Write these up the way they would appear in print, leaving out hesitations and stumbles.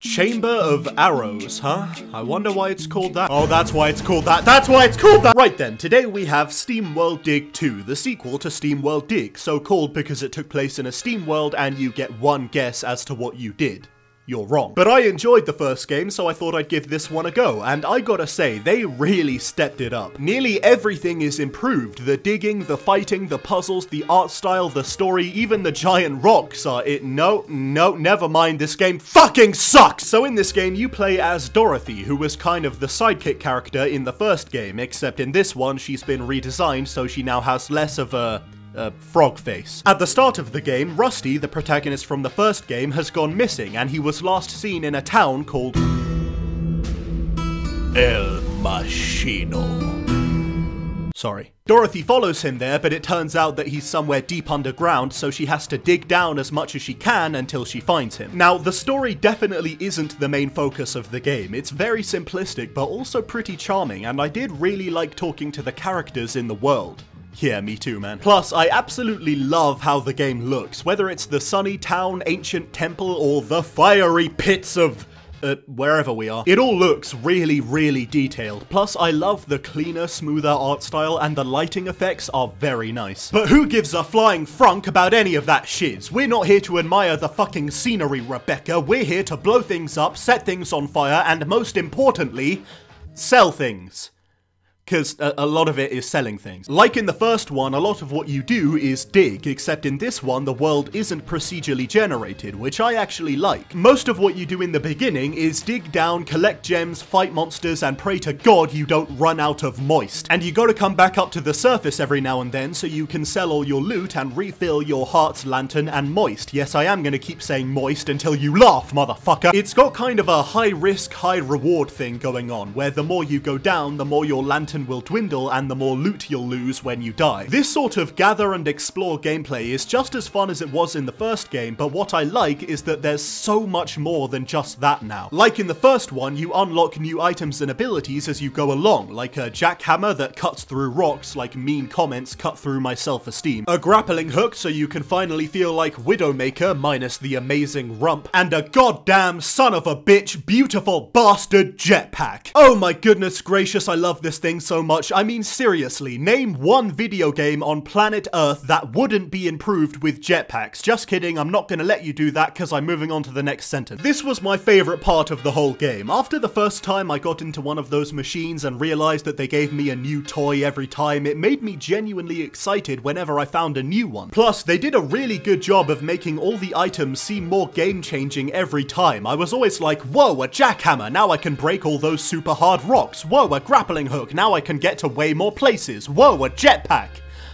Chamber of Arrows, huh? I wonder why it's called that. Oh, that's why it's called that. That's why it's called that! Right then, today we have SteamWorld Dig 2, the sequel to SteamWorld Dig, so called because it took place in a Steam world and you get one guess as to what you did. You're wrong. But I enjoyed the first game, so I thought I'd give this one a go, and I gotta say, they really stepped it up. Nearly everything is improved. The digging, the fighting, the puzzles, the art style, the story, even the giant rocks are it. No, never mind, this game fucking sucks! So in this game, you play as Dorothy, who was kind of the sidekick character in the first game, except in this one, she's been redesigned so she now has less of a frog face. At the start of the game, Rusty, the protagonist from the first game, has gone missing, and he was last seen in a town called El Machino. Sorry. Dorothy follows him there, but it turns out that he's somewhere deep underground, so she has to dig down as much as she can until she finds him. Now, the story definitely isn't the main focus of the game. It's very simplistic, but also pretty charming, and I did really like talking to the characters in the world. Yeah, me too, man. Plus, I absolutely love how the game looks, whether it's the sunny town, ancient temple, or the fiery pits of wherever we are. It all looks really, really detailed. Plus, I love the cleaner, smoother art style, and the lighting effects are very nice. But who gives a flying frunk about any of that shiz? We're not here to admire the fucking scenery, Rebecca. We're here to blow things up, set things on fire, and most importantly, sell things. Because a lot of it is selling things. Like in the first one, a lot of what you do is dig, except in this one, the world isn't procedurally generated, which I actually like. Most of what you do in the beginning is dig down, collect gems, fight monsters, and pray to God you don't run out of moist. And you gotta come back up to the surface every now and then so you can sell all your loot and refill your heart's lantern and moist. Yes, I am gonna keep saying moist until you laugh, motherfucker. It's got kind of a high risk, high reward thing going on, where the more you go down, the more your lantern will dwindle and the more loot you'll lose when you die. This sort of gather and explore gameplay is just as fun as it was in the first game, but what I like is that there's so much more than just that now. Like in the first one, you unlock new items and abilities as you go along, like a jackhammer that cuts through rocks like mean comments cut through my self-esteem, a grappling hook so you can finally feel like Widowmaker minus the amazing rump, and a goddamn son of a bitch beautiful bastard jetpack. Oh my goodness gracious, I love this thing so much. I mean, seriously, name one video game on planet Earth that wouldn't be improved with jetpacks. Just kidding, I'm not gonna let you do that because I'm moving on to the next sentence. This was my favorite part of the whole game. After the first time I got into one of those machines and realized that they gave me a new toy every time, it made me genuinely excited whenever I found a new one. Plus, they did a really good job of making all the items seem more game-changing every time. I was always like, whoa, a jackhammer, now I can break all those super hard rocks. Whoa, a grappling hook, now I can get to way more places. Whoa, a jetpack!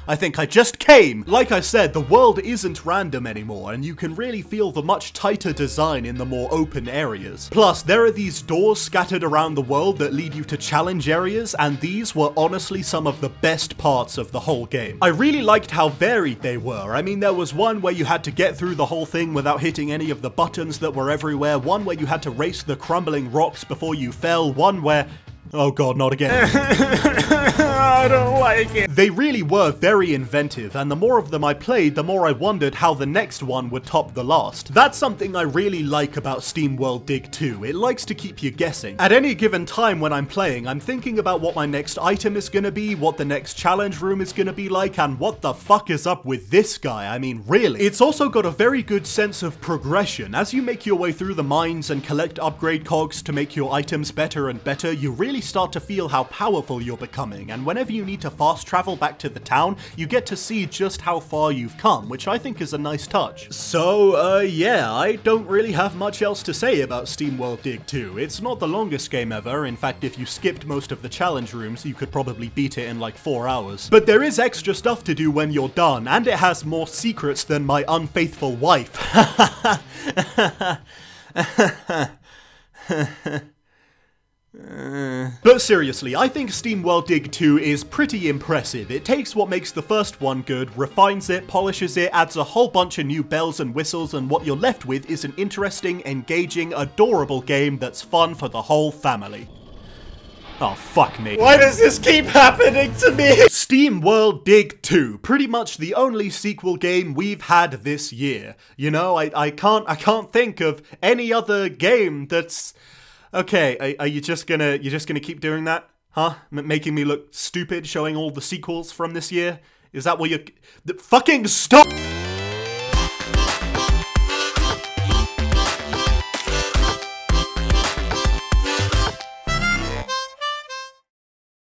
I think I just came! Like I said, the world isn't random anymore, and you can really feel the much tighter design in the more open areas. Plus, there are these doors scattered around the world that lead you to challenge areas, and these were honestly some of the best parts of the whole game. I really liked how varied they were. I mean, there was one where you had to get through the whole thing without hitting any of the buttons that were everywhere, one where you had to race the crumbling rocks before you fell, one where... oh god, not again. I don't like it. They really were very inventive, and the more of them I played, the more I wondered how the next one would top the last. That's something I really like about SteamWorld Dig 2. It likes to keep you guessing. At any given time when I'm playing, I'm thinking about what my next item is gonna be, what the next challenge room is gonna be like, and what the fuck is up with this guy? I mean, really. It's also got a very good sense of progression. As you make your way through the mines and collect upgrade cogs to make your items better and better, you really start to feel how powerful you're becoming, and whenever you need to fast travel back to the town, you get to see just how far you've come, which I think is a nice touch. So, yeah, I don't really have much else to say about SteamWorld Dig 2. It's not the longest game ever. In fact, if you skipped most of the challenge rooms, you could probably beat it in like 4 hours. But there is extra stuff to do when you're done, and it has more secrets than my unfaithful wife. But seriously, I think SteamWorld Dig 2 is pretty impressive. It takes what makes the first one good, refines it, polishes it, adds a whole bunch of new bells and whistles, and what you're left with is an interesting, engaging, adorable game that's fun for the whole family. Oh, fuck me. Why does this keep happening to me? SteamWorld Dig 2. Pretty much the only sequel game we've had this year. You know, I can't think of any other game that's... Okay, are you just gonna keep doing that? Huh? Making me look stupid, showing all the sequels from this year? Is that what you're... Fucking stop!